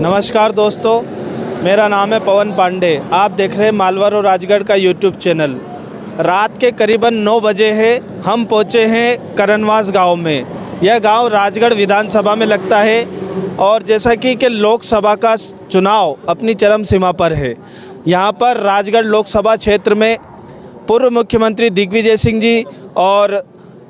नमस्कार दोस्तों, मेरा नाम है पवन पांडे। आप देख रहे हैं मालवा और राजगढ़ का यूट्यूब चैनल। रात के करीबन 9 बजे हैं, हम पहुंचे हैं करनवास गांव में। यह गांव राजगढ़ विधानसभा में लगता है और जैसा कि लोकसभा का चुनाव अपनी चरम सीमा पर है। यहां पर राजगढ़ लोकसभा क्षेत्र में पूर्व मुख्यमंत्री दिग्विजय सिंह जी और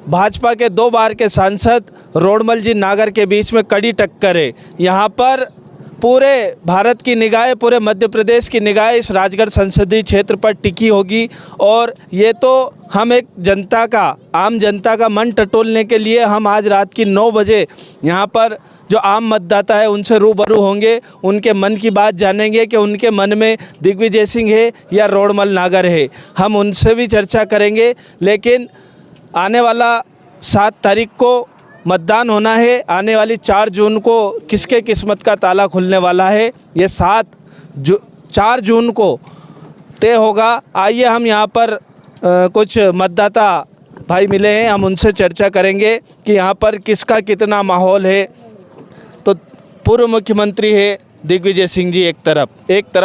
भाजपा के 2 बार के सांसद रोडमल जी नागर के बीच में कड़ी टक्कर है। यहाँ पर पूरे भारत की निगाहें, पूरे मध्य प्रदेश की निगाहें इस राजगढ़ संसदीय क्षेत्र पर टिकी होगी और ये तो हम एक जनता का, आम जनता का मन टटोलने के लिए हम आज रात की 9 बजे यहाँ पर जो आम मतदाता है उनसे रूबरू होंगे, उनके मन की बात जानेंगे कि उनके मन में दिग्विजय सिंह है या रोडमल नागर है। हम उनसे भी चर्चा करेंगे। लेकिन आने वाला 7 तारीख को मतदान होना है। आने वाली 4 जून को किसके किस्मत का ताला खुलने वाला है, ये 4 जून को तय होगा। आइए हम यहाँ पर कुछ मतदाता भाई मिले हैं, हम उनसे चर्चा करेंगे कि यहाँ पर किसका कितना माहौल है। तो पूर्व मुख्यमंत्री है दिग्विजय सिंह जी एक तरफ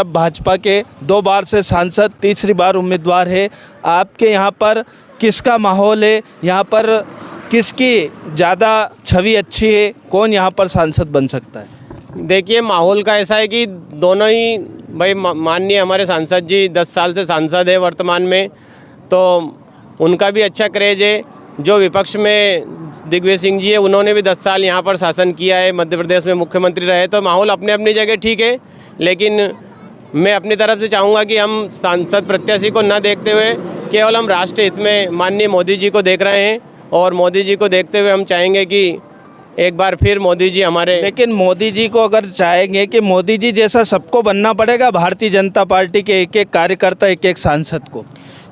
भाजपा के 2 बार से सांसद, तीसरी बार उम्मीदवार है। आपके यहाँ पर किसका माहौल है, यहाँ पर किसकी ज़्यादा छवि अच्छी है, कौन यहाँ पर सांसद बन सकता है? देखिए, माहौल का ऐसा है कि दोनों ही भाई माननीय हमारे सांसद जी 10 साल से सांसद है वर्तमान में, तो उनका भी अच्छा क्रेज है। जो विपक्ष में दिग्विजय सिंह जी है, उन्होंने भी 10 साल यहाँ पर शासन किया है, मध्य प्रदेश में मुख्यमंत्री रहे, तो माहौल अपनी अपनी जगह ठीक है। लेकिन मैं अपनी तरफ से चाहूँगा कि हम सांसद प्रत्याशी को न देखते हुए केवल हम राष्ट्र हित में माननीय मोदी जी को देख रहे हैं और मोदी जी को देखते हुए हम चाहेंगे कि एक बार फिर मोदी जी हमारे। लेकिन मोदी जी को अगर चाहेंगे कि मोदी जी जैसा सबको बनना पड़ेगा, भारतीय जनता पार्टी के एक एक कार्यकर्ता, एक एक सांसद को?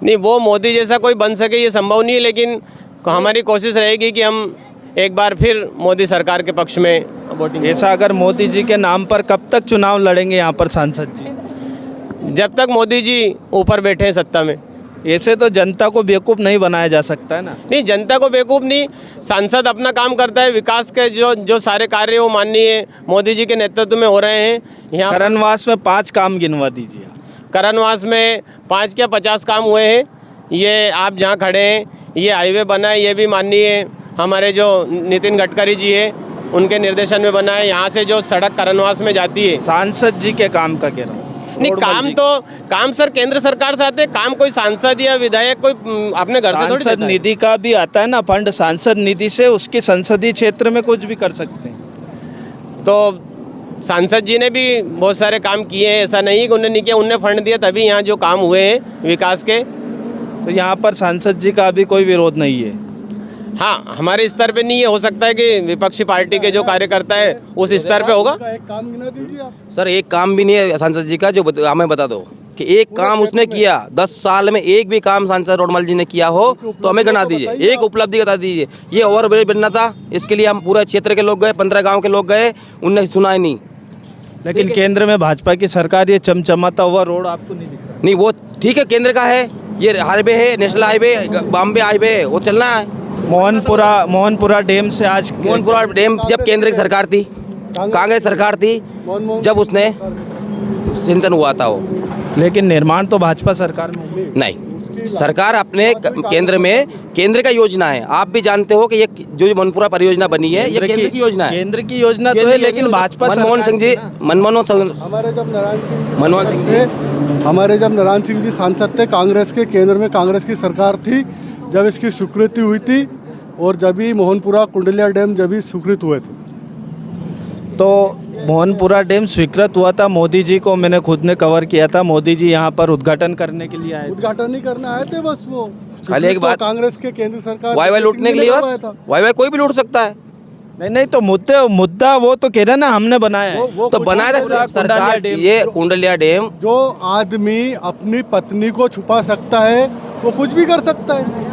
नहीं, वो मोदी जैसा कोई बन सके ये संभव नहीं है, लेकिन हमारी कोशिश रहेगी कि हम एक बार फिर मोदी सरकार के पक्ष में वोटिंग। ऐसा अगर मोदी जी के नाम पर कब तक चुनाव लड़ेंगे यहाँ पर सांसद जी? जब तक मोदी जी ऊपर बैठे हैं सत्ता में। ऐसे तो जनता को बेवकूफ़ नहीं बनाया जा सकता है ना? नहीं, जनता को बेवकूफ़ नहीं, सांसद अपना काम करता है। विकास के जो सारे कार्य वो माननीय मोदी जी के नेतृत्व में हो रहे हैं। यहाँ करनवास में 5 काम गिनवा दीजिए। करनवास में 5 क्या 50 काम हुए हैं। ये आप जहाँ खड़े हैं, ये हाईवे बना है, ये भी माननीय हमारे जो नितिन गडकरी जी है उनके निर्देशन में बना है। यहाँ से जो सड़क करनवास में जाती है, सांसद जी के काम का कह रहा हूँ। नहीं, काम सर केंद्र सरकार से आते हैं। काम कोई सांसद या विधायक कोई अपने घर से थोड़ी देता है। सांसद निधि का भी आता है ना फंड, सांसद निधि से उसके संसदीय क्षेत्र में कुछ भी कर सकते हैं। तो सांसद जी ने भी बहुत सारे काम किए हैं, ऐसा नहीं कि उन्होंने नहीं किया, उन्होंने फंड दिया तभी यहाँ जो काम हुए हैं विकास के। तो यहाँ पर सांसद जी का भी कोई विरोध नहीं है? हाँ, हमारे स्तर पे नहीं है। हो सकता है कि विपक्षी पार्टी के जो कार्यकर्ता है उस स्तर पे होगा। एक काम गिना दीजिए आप। सर, एक काम भी नहीं है सांसद जी का जो हमें बता दो कि एक काम उसने किया 10 साल में, एक भी काम सांसद रोडमल जी ने किया हो तो हमें गिना दीजिए, एक उपलब्धि बता दीजिए। ये ओवरब्रिज बनना था, इसके लिए हम पूरे क्षेत्र के लोग गए, 15 गाँव के लोग गए, उनने सुना ही नहीं। लेकिन केंद्र में भाजपा की सरकार, ये चमचमाता हुआ रोड आपको नहीं दिख रहा? नहीं, वो ठीक है, केंद्र का है, ये हाईवे है, नेशनल हाईवे, बॉम्बे हाईवे है, वो चलना है। मोहनपुरा डैम से आज मोहनपुरा डैम जब केंद्र की सरकार थी, कांग्रेस सरकार थी, जब उसने सिंचन हुआ था वो। लेकिन निर्माण तो भाजपा सरकार में नहीं, सरकार अपने केंद्र में, केंद्र का योजना है। आप भी जानते हो कि ये जो मोहनपुरा परियोजना बनी है ये केंद्र की योजना है। केंद्र की योजना तो है, लेकिन भाजपा मनमोहन सिंह जी हमारे जब नारायण सिंह जी सांसद थे कांग्रेस के, केंद्र में कांग्रेस की सरकार थी, जब इसकी स्वीकृति हुई थी और जब भी मोहनपुरा कुंडलिया डैम जब भी स्वीकृत हुए थे, तो मोहनपुरा डैम स्वीकृत हुआ था। मोदी जी को मैंने खुद ने कवर किया था। मोदी जी यहाँ पर उद्घाटन करने के लिए आए थे। उद्घाटन नहीं करने आए थे, बस वो खाली एक बात, कांग्रेस के केंद्र सरकार वाई लूटने के लिए, बस वाई कोई भी लूट सकता है। नहीं, तो मुद्दा वो तो कह रहे ना हमने बनाया है। वो तो बनाया था सरकार। ये कुंडलिया डैम, जो आदमी अपनी पत्नी को छुपा सकता है वो कुछ भी कर सकता है।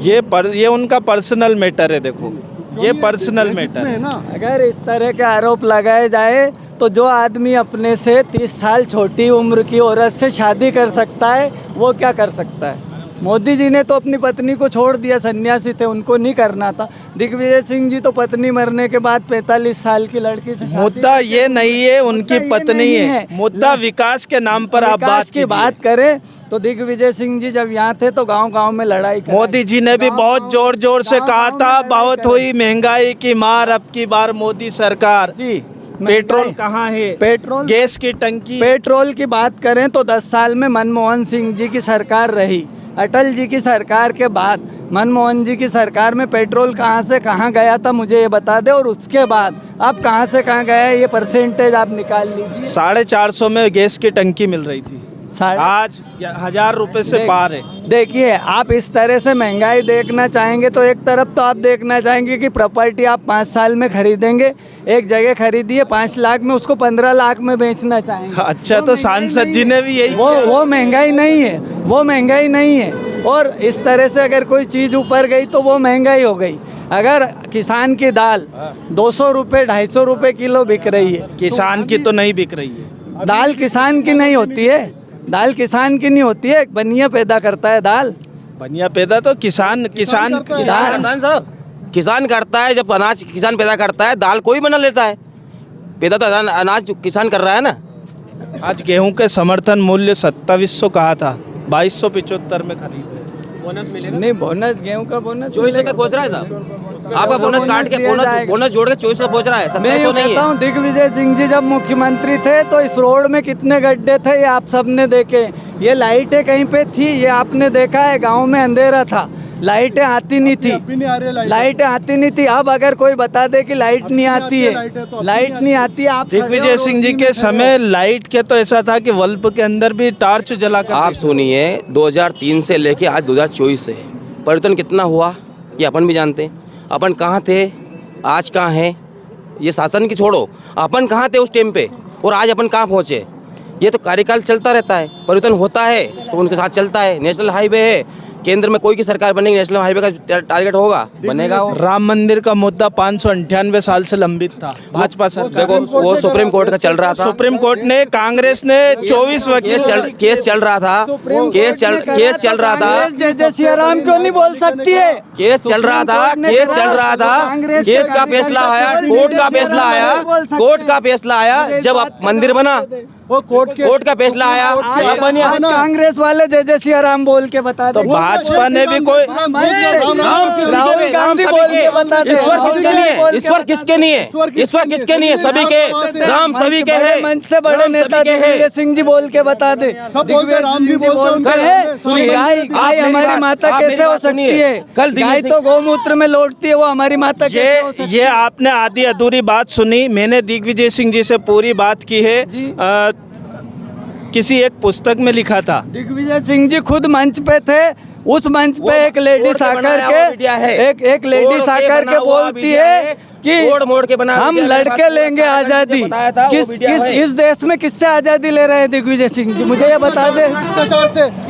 ये उनका पर्सनल मैटर है। देखो, ये पर्सनल मैटर है ना। अगर इस तरह के आरोप लगाए जाए तो जो आदमी अपने से 30 साल छोटी उम्र की औरत से शादी कर सकता है वो क्या कर सकता है? मोदी जी ने तो अपनी पत्नी को छोड़ दिया, सन्यासी थे, उनको नहीं करना था। दिग्विजय सिंह जी तो पत्नी मरने के बाद 45 साल की लड़की से शादी मुद्दा ये नहीं है उनकी मुद्दा ये पत्नी नहीं है, है। मुद्दा विकास के नाम पर आप विकास बात की कीजिए। बात करें तो दिग्विजय सिंह जी जब यहाँ थे तो गांव-गांव में लड़ाई कराई। मोदी जी ने भी बहुत जोर जोर से कहा था बहुत हुई महंगाई की मार, अब की बार मोदी सरकार। जी, पेट्रोल कहाँ है, पेट्रोल, गैस की टंकी, पेट्रोल की बात करें तो 10 साल में मनमोहन सिंह जी की सरकार रही। अटल जी की सरकार के बाद मनमोहन जी की सरकार में पेट्रोल कहाँ से कहाँ गया था मुझे ये बता दे, और उसके बाद अब कहाँ से कहाँ गया है ये परसेंटेज आप निकाल लीजिए। 450 में गैस की टंकी मिल रही थी, आज 1000 रुपए से पार है। देखिए, आप इस तरह से महंगाई देखना चाहेंगे तो एक तरफ तो आप देखना चाहेंगे कि प्रॉपर्टी आप 5 साल में खरीदेंगे, एक जगह खरीदिए 5 लाख में, उसको 15 लाख में बेचना चाहेंगे। अच्छा, तो सांसद जी ने भी यही वो महंगाई नहीं है, वो महंगाई नहीं है। और इस तरह से अगर कोई चीज़ ऊपर गई तो वो महंगाई हो गई। अगर किसान की दाल 200 रुपये 250 रुपये किलो बिक रही है, किसान की तो नहीं बिक रही है। दाल किसान की नहीं होती है, दाल किसान की नहीं होती है, बनिया पैदा करता है दाल। बनिया पैदा तो किसान किसान करता है। जब अनाज किसान पैदा करता है, दाल कोई बना लेता है। पैदा तो अनाज किसान कर रहा है ना। आज गेहूं के समर्थन मूल्य 2700 कहा था, 2275 में खरीदे। नहीं, बोनस, गेहूं का बोनस 2400 तक पहुँच रहा है साहब। आपका बोनस काट के बोनस जोड़ के 2400 पहुँच रहा है, मैं 2700 नहीं कहता है। हूँ दिग्विजय सिंह जी जब मुख्यमंत्री थे तो इस रोड में कितने गड्ढे थे ये आप सबने देखे। ये लाइटें कहीं पे थी ये आपने देखा है, गांव में अंधेरा था, लाइटें आती नहीं थी, लाइटें आती नहीं थी। अब अगर कोई बता दे कि लाइट नहीं आती है, लाइट नहीं आती है, आप दिग्विजय सिंह जी के समय लाइट के तो ऐसा था कि बल्ब के अंदर भी टार्च जलाकर आप सुनिए, 2003 से लेके आज 2024 से परिवर्तन कितना हुआ ये अपन भी जानते हैं। अपन कहाँ थे, आज कहाँ हैं, ये शासन की छोड़ो, अपन कहाँ थे उस टाइम पे और आज अपन कहाँ पहुँचे। ये तो कार्यकाल चलता रहता है, परिवर्तन होता है तो उनके साथ चलता है। नेशनल हाईवे है, केंद्र में कोई की सरकार बनेगी, नेशनल हाईवे का टारगेट होगा, बनेगा वो। राम मंदिर का मुद्दा 598 साल से लंबित था, भाजपा सरकार। देखो वो सुप्रीम कोर्ट का चल रहा था, सुप्रीम कोर्ट ने, कांग्रेस ने 24 केस चल रहा था, केस चल रहा था। जय सिया राम क्यों नहीं बोल सकती है? केस चल रहा था, केस का फैसला आया, कोर्ट का फैसला आया, कोर्ट का फैसला आया। जब अब मंदिर बना, वो कोर्ट का फैसला आया, आज कांग्रेस वाले जय सिया राम बोल के बता दे। भाजपा ने भी कोई राहुल गांधी बोल के बता दे। ईश्वर किसके नहीं है, ईश्वर किसके नहीं है, सभी के, राम सभी के है। मंच से बड़े नेता दिग्विजय सिंह जी बोल के बता दे। गाय हमारी माता कैसे हो सकती है? गाय तो गौमूत्र में लौटती है, वो हमारी माता कैसे हो सकती है? ये आपने आधी अधूरी बात सुनी। मैंने दिग्विजय सिंह जी से पूरी बात की है, किसी एक पुस्तक में लिखा था। दिग्विजय सिंह जी खुद मंच पे थे, उस मंच पे एक लेडीज आकर के एक लेडीज आकर के बोलती है कि मोड़ के बना हम लड़के लेंगे आजादी। किस इस देश में किससे आजादी ले रहे हैं दिग्विजय सिंह जी, मुझे ये बता दे।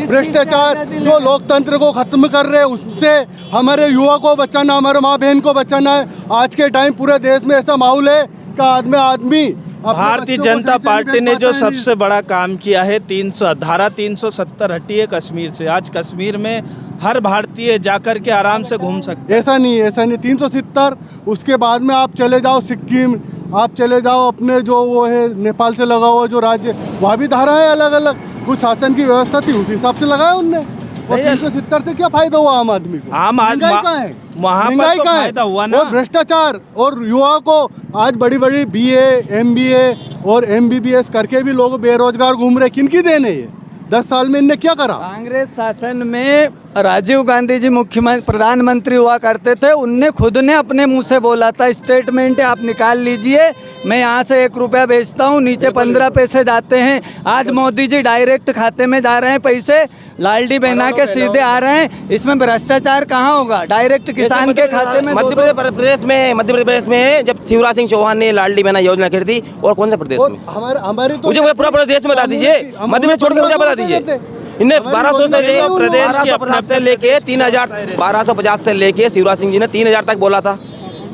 भ्रष्टाचार जो लोकतंत्र को खत्म कर रहे हैं, उससे हमारे युवा को बचाना, हमारे माँ बहन को बचाना है। आज के टाइम पूरे देश में ऐसा माहौल है कि आदमी भारतीय जनता पार्टी ने जो सबसे बड़ा काम किया है, धारा 370 हटी है कश्मीर से। आज कश्मीर में हर भारतीय जाकर के आराम से घूम सकते। ऐसा नहीं 370। उसके बाद में आप चले जाओ सिक्किम, आप चले जाओ अपने जो वो है नेपाल से लगा हुआ जो राज्य, वहाँ भी धारा है अलग अलग। कुछ शासन की व्यवस्था थी उस हिसाब से लगाया उनने। और 370 से क्या फायदा हुआ आम आदमी को? आम आदमी वहाँ पर तो फायदा हुआ ना। और भ्रष्टाचार, और युवा को आज बड़ी बड़ी BA, MBA और MBBS करके भी लोग बेरोजगार घूम रहे। किनकी देन है ये? 10 साल में इनने क्या करा? कांग्रेस शासन में राजीव गांधी जी मुख्यमंत्री प्रधानमंत्री हुआ करते थे, उनने खुद ने अपने मुंह से बोला था, स्टेटमेंट आप निकाल लीजिए, मैं यहाँ से 1 रुपया बेचता हूँ, नीचे 15 पैसे जाते हैं। आज मोदी जी डायरेक्ट खाते में जा रहे हैं पैसे, लालडी बहना के सीधे आ रहे हैं। इसमें भ्रष्टाचार कहाँ होगा? डायरेक्ट किसान के खाते में। मध्य प्रदेश में जब शिवराज सिंह चौहान ने लाडली बहना योजना करी थी, और कौन सा प्रदेश में? हमारे तो मुझे पूरा प्रदेश में बता दीजिए, मध्य प्रदेश छोड़ के मुझे बता दीजिए। इन्हें 1250 से लेके 3000, 1250 से लेके शिवराज सिंह जी ने 3000 तक बोला था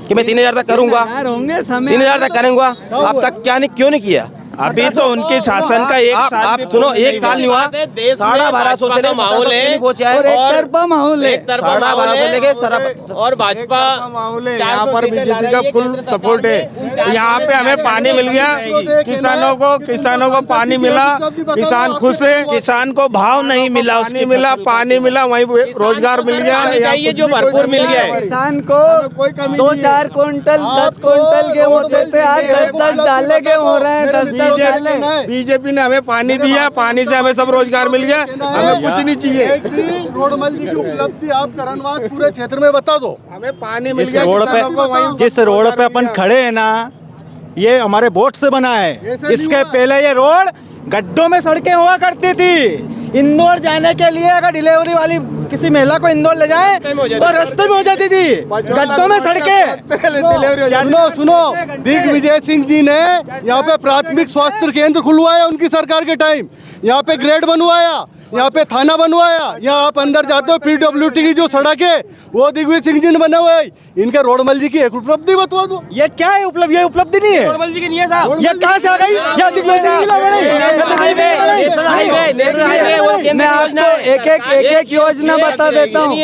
कि मैं 3000 तक करूंगा, 3000 तक करूंगा। अब तक क्या नहीं, क्यों नहीं किया? अभी तो उनके शासन का एक साल आप भी सुनो, पूरा एक साल नहीं हुआ, देश में 1250 से भाजपा का माहौल है और एक तरफा माहौल है। एक तरफा 1250 माहौल से लेके है और भाजपा यहाँ पर बीजेपी का फुल सपोर्ट है। यहाँ पे हमें पानी मिल गया, किसानों को पानी मिला, किसान खुश है। किसान को भाव नहीं मिला, पानी मिला, वहीं रोजगार मिल गया। चाहिए जो भरपूर मिल गया है। किसान को 2-4 क्विंटल 10 क्विंटल गेहूं होते थे, आज 10-10 डाले गेहूं हो रहे हैं, 10-10 डाले। बीजेपी ने हमें पानी दिया, पानी से हमें सब रोजगार मिल गया, हमें कुछ नहीं चाहिए। रोडमल जी की उपलब्धि आप करणवास पूरे क्षेत्र में बता दो। हमें पानी मिल जिस गया, रोड किसानों को वहीं पे जिस रोड पे अपन खड़े हैं ना, ये हमारे वोट से बना है। इसके पहले ये रोड गड्ढों में सड़कें हुआ करती थी। इंदौर जाने के लिए अगर डिलीवरी वाली किसी महिला को इंदौर ले जाए तो रास्ते में हो जाती थी, गड्ढों में सड़कें। सुनो, दिग्विजय सिंह जी ने यहाँ पे प्राथमिक स्वास्थ्य केंद्र खुलवाया उनकी सरकार के टाइम, यहाँ पे ग्रेड बनवाया, यहाँ पे थाना बनवाया। यहाँ आप अंदर जाते हो, PWT की जो सड़क है वो दिग्विजय सिंह जी ने बना हुआ है। इनके रोडमल जी की एक उपलब्धि बता दो। ये क्या है उपलब्धि? ये उपलब्धि नहीं है, रोडमल जी की नहीं है साहब। ये कहाँ से आ गई? ये दिग्विजय सिंह की लोग नहीं। मैं आपको एक योजना बता देता हूँ।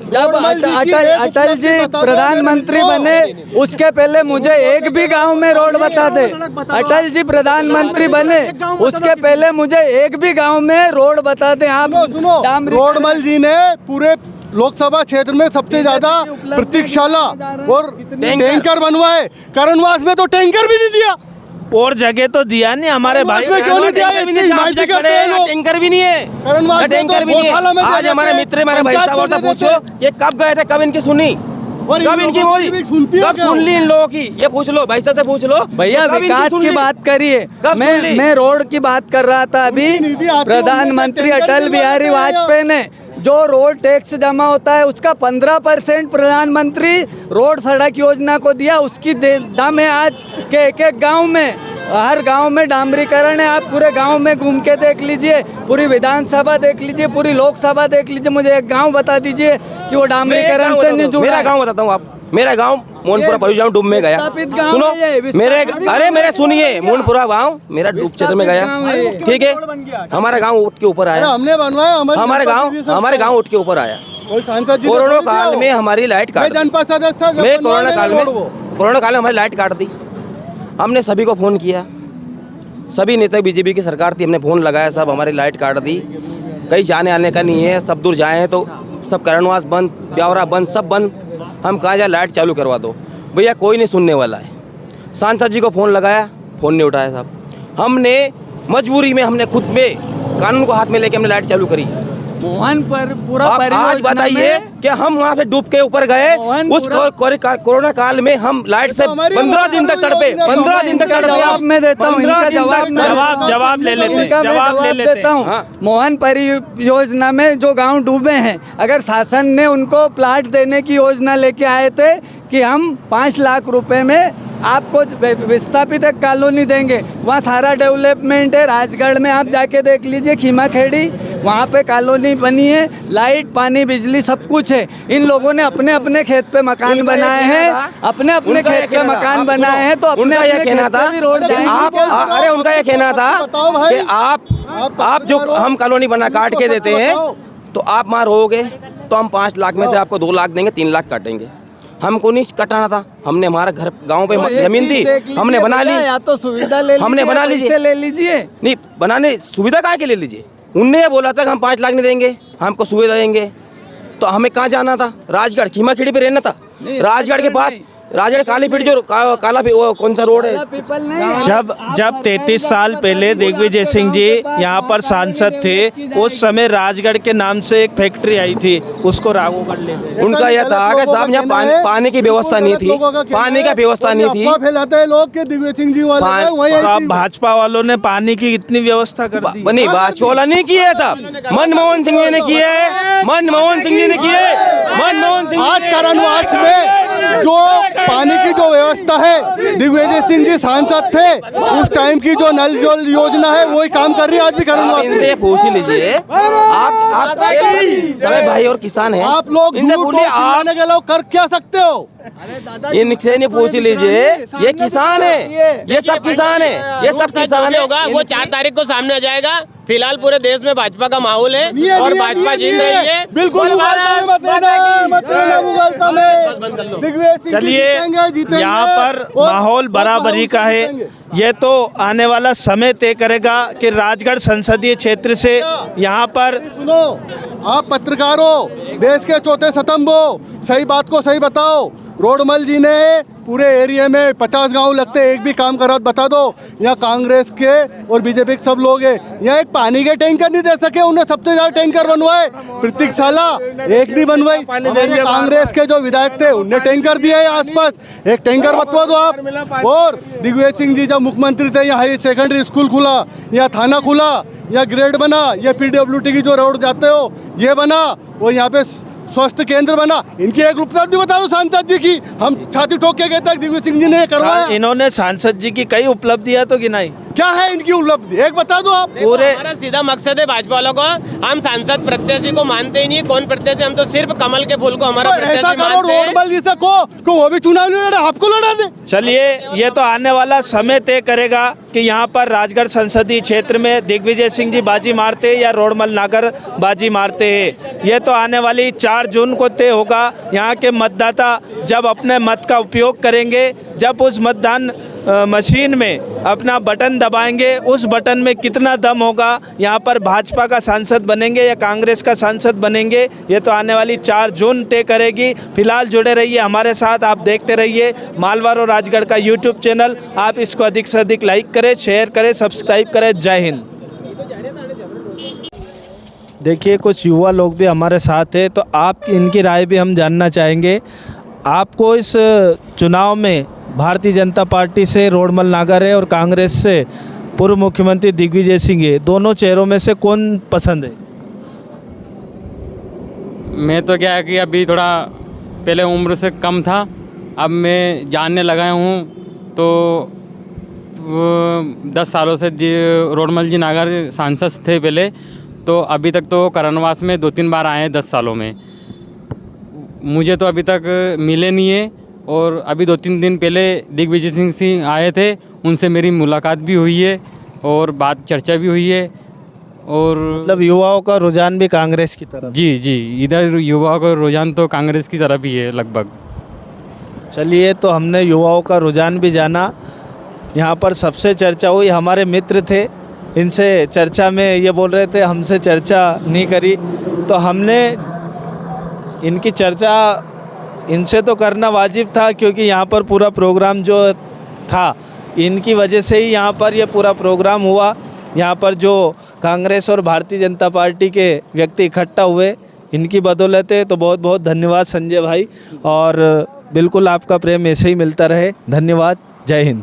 जब अटल जी प्रधानमंत्री बने उसके पहले मुझे एक भी गांव में रोड बता दे। अटल जी प्रधानमंत्री बने उसके पहले मुझे एक भी गांव में रोड बता दे। आप सुनो, रोडमल जी ने पूरे लोकसभा क्षेत्र में सबसे ज्यादा प्रतीक्षाला और टैंकर बनवाए। करणवास में तो टैंकर भी नहीं दिया, और जगह तो दिया नहीं हमारे भाई। क्यों नहीं दिया? टैंकर भी नहीं है, करणवास टैंकर भी नहीं है। आज हमारे मित्र, हमारे भाई साहब से पूछो ये कब गए थे, कब इनकी सुनी, कब इनकी बोली, कब सुन ली इन लोगों की, ये पूछ लो भाई साहब से पूछ लो भैया। विकास की बात करिए, मैं रोड की बात कर रहा था अभी। प्रधानमंत्री अटल बिहारी वाजपेयी ने जो रोड टैक्स जमा होता है उसका 15% प्रधानमंत्री रोड सड़क योजना को दिया। उसकी दम है आज के एक गांव में, हर गांव में डामरीकरण है। आप पूरे गांव में घूम के देख लीजिए, पूरी विधानसभा देख लीजिए, पूरी लोकसभा देख लीजिए, मुझे एक गांव बता दीजिए कि वो डामरीकरण से नहीं जुड़ा। मेरा गाँव बताता हूँ आप, मेरा गांव मोहनपुरा पहुंच डूब में गया। सुनो मेरे सुनिए, मोहनपुरा गांव मेरा डूब क्षेत्र में गया, ठीक है। हमारा गांव उठ के ऊपर आया, हमने बनवाया, हमारे गांव उठ के ऊपर आया। कोरोना काल में हमारी लाइट काट दी, कोरोना काल में हमारी लाइट काट दी। हमने सभी को फोन किया, सभी नेता बीजेपी की सरकार थी, हमने फोन लगाया, सब हमारी लाइट काट दी। कहीं जाने आने का नहीं है, सब दूर जाए हैं तो सब करणवास बंद, ब्यावरा बंद, सब बंद। हम कहाँ जाए, लाइट चालू करवा दो। भैया कोई नहीं सुनने वाला है। सांसद जी को फ़ोन लगाया, फ़ोन नहीं उठाया साहब। हमने मजबूरी में, हमने खुद में कानून को हाथ में लेके हमने लाइट चालू करी। मोहन पर पूरा आज बताइए कि हम वहाँ से डूब के ऊपर गए। उस कोरोना काल में हम लाइट से 15 दिन तक तड़पे, 15 दिन तक तड़पे। जवाब मैं देता हूँ, इनका जवाब ले लेते हूँ। मोहन परियोजना में जो गांव डूबे हैं, अगर शासन ने उनको प्लाट देने की योजना लेके आए थे कि हम 5 लाख रुपए में आपको विस्थापित एक कॉलोनी देंगे, वहाँ सारा डेवलपमेंट है। राजगढ़ में आप जाके देख लीजिए, खीमा खेड़ी, वहाँ पे कॉलोनी बनी है, लाइट पानी बिजली सब कुछ है। इन लोगों ने अपने अपने खेत पे मकान बनाए हैं, अपने अपने खेत पे मकान बनाए हैं, तो अपने यह कहना था रोड जाएंगे। अरे उनका यह कहना था कि आप जो हम कॉलोनी बना काट के देते हैं तो आप मार होगे तो हम 5 लाख में से आपको 2 लाख देंगे, 3 लाख काटेंगे। हमको नहीं कटाना था, हमने हमारा घर गांव पे जमीन थी, हमने बना ली। या तो सुविधा ले हमने बना लीजिए, ले लीजिए। नहीं बनाने सुविधा कहाँ के ले लीजिए। उनने ये बोला था कि हम 5 लाख नहीं देंगे, हमको सुविधा देंगे। तो हमें कहाँ जाना था? राजगढ़ खीमा खेड़ी पे रहना था। राजगढ़ के पास राजगढ़ कालीपीठ जो काला वो कौन सा रोड है? जब 33 साल पहले दिग्विजय सिंह जी यहाँ पर सांसद थे, उस समय राजगढ़ के नाम से एक फैक्ट्री आई थी, उसको राघोगढ़ ले गए। उनका यह था कि साहब यहाँ पानी की व्यवस्था नहीं थी, पानी का व्यवस्था नहीं थी। फैलाते हैं लोग के दिग्विजय सिंह जी वाले। भाजपा वालों ने पानी की इतनी व्यवस्था कर दी। नहीं, भाजपा वाला नहीं किया था, मनमोहन सिंह जी ने किया है, मनमोहन सिंह जी ने किया है, मनमोहन सिंह। आज करणवास में जो पानी की जो व्यवस्था है, दिग्विजय सिंह जी सांसद थे उस टाइम की जो नल जल योजना है वही काम कर रही है आज भी करण। इनसे पूछ ही लीजिए, आप सभी भाई और किसान हैं, आप लोग इनसे बोलिए आप के लोग कर क्या सकते हो? इनसे नहीं पूछ लीजिए, ये किसान है, ये सब किसान है, ये सब किसान होगा। वो 4 तारीख को सामने आ जाएगा। फिलहाल पूरे देश में भाजपा का माहौल है और भाजपा जीत रही है। बिल्कुल चलिए, यहाँ पर माहौल बराबरी का है। ये तो आने वाला समय तय करेगा कि राजगढ़ संसदीय क्षेत्र से यहाँ पर। सुनो, आप पत्रकार हो, देश के चौथे स्तंभ हो, सही बात को सही बताओ। रोडमल जी ने पूरे एरिया में 50 गांव लगते, एक भी काम करा बता दो। यहाँ कांग्रेस के और बीजेपी के सब लोग हैं, यहाँ एक पानी के टैंकर नहीं दे सके, उन्हें सबसे ज्यादा टैंकर बनवाए। प्रतीक्षाला एक नहीं बनवाई। कांग्रेस के जो विधायक थे उनने टैंकर दिया है आसपास, एक टैंकर बतवा दो आप। और दिग्विजय सिंह जी जब मुख्यमंत्री थे, यहाँ हाई सेकेंडरी स्कूल खुला, यहाँ थाना खुला, यहाँ ग्रेड बना, ये PWT की जो रोड जाते हो ये बना, और यहाँ पे स्वास्थ्य केंद्र बना। इनकी एक उपलब्धि बता दो सांसद जी की, हम छाती ठोक के कहते हैं दिग्विजय सिंह जी ने ये करवाया। इन्होंने सांसद जी की कई उपलब्धियां तो गिनाई, क्या है इनकी उपलब्धि एक बता दो आप। पूरे हमारा सीधा मकसद है भाजपा वालों को, हम सांसद प्रत्याशी को मानते ही नहीं। कौन प्रत्याशी? हम तो सिर्फ कमल के फूल को हमारा प्रत्याशी मानते हैं। रोडमल जी से को वो भी चुनाव नहीं लड़ा, आपको लड़ा दे। चलिए, ये तो आने वाला समय तय करेगा कि यहाँ पर राजगढ़ संसदीय क्षेत्र में दिग्विजय सिंह जी बाजी मारते हैं या रोडमल नागर बाजी मारते हैं। ये तो आने वाली 4 जून को तय होगा। यहाँ के मतदाता जब अपने मत का उपयोग करेंगे, जब उस मतदान मशीन में अपना बटन दबाएंगे, उस बटन में कितना दम होगा, यहाँ पर भाजपा का सांसद बनेंगे या कांग्रेस का सांसद बनेंगे, ये तो आने वाली 4 जून तय करेगी। फिलहाल जुड़े रहिए हमारे साथ, आप देखते रहिए मालवार और राजगढ़ का यूट्यूब चैनल। आप इसको अधिक से अधिक लाइक करें, शेयर करें, सब्सक्राइब करें। जय हिंद। देखिए, कुछ युवा लोग भी हमारे साथ हैं, तो आप इनकी राय भी हम जानना चाहेंगे। आपको इस चुनाव में भारतीय जनता पार्टी से रोडमल नागर है और कांग्रेस से पूर्व मुख्यमंत्री दिग्विजय सिंह है, दोनों चेहरों में से कौन पसंद है? मैं तो क्या है कि अभी थोड़ा पहले उम्र से कम था, अब मैं जानने लगा हूँ। तो 10 सालों से रोडमल जी नागर सांसद थे पहले, तो अभी तक तो करणवास में 2-3 बार आए हैं 10 सालों में। मुझे तो अभी तक मिले नहीं है। और अभी 2-3 दिन पहले दिग्विजय सिंह आए थे, उनसे मेरी मुलाकात भी हुई है और बात चर्चा भी हुई है। और मतलब युवाओं का रुझान भी कांग्रेस की तरफ? जी, इधर युवाओं का रुझान तो कांग्रेस की तरफ ही है लगभग। चलिए, तो हमने युवाओं का रुझान भी जाना। यहाँ पर सबसे चर्चा हुई, हमारे मित्र थे, इनसे चर्चा में ये बोल रहे थे हमसे चर्चा नहीं करी, तो हमने इनकी चर्चा इनसे तो करना वाजिब था, क्योंकि यहाँ पर पूरा प्रोग्राम जो था इनकी वजह से ही यहाँ पर ये पूरा प्रोग्राम हुआ। यहाँ पर जो कांग्रेस और भारतीय जनता पार्टी के व्यक्ति इकट्ठा हुए, इनकी बदौलत है। तो बहुत बहुत धन्यवाद संजय भाई, और बिल्कुल आपका प्रेम ऐसे ही मिलता रहे। धन्यवाद। जय हिंद।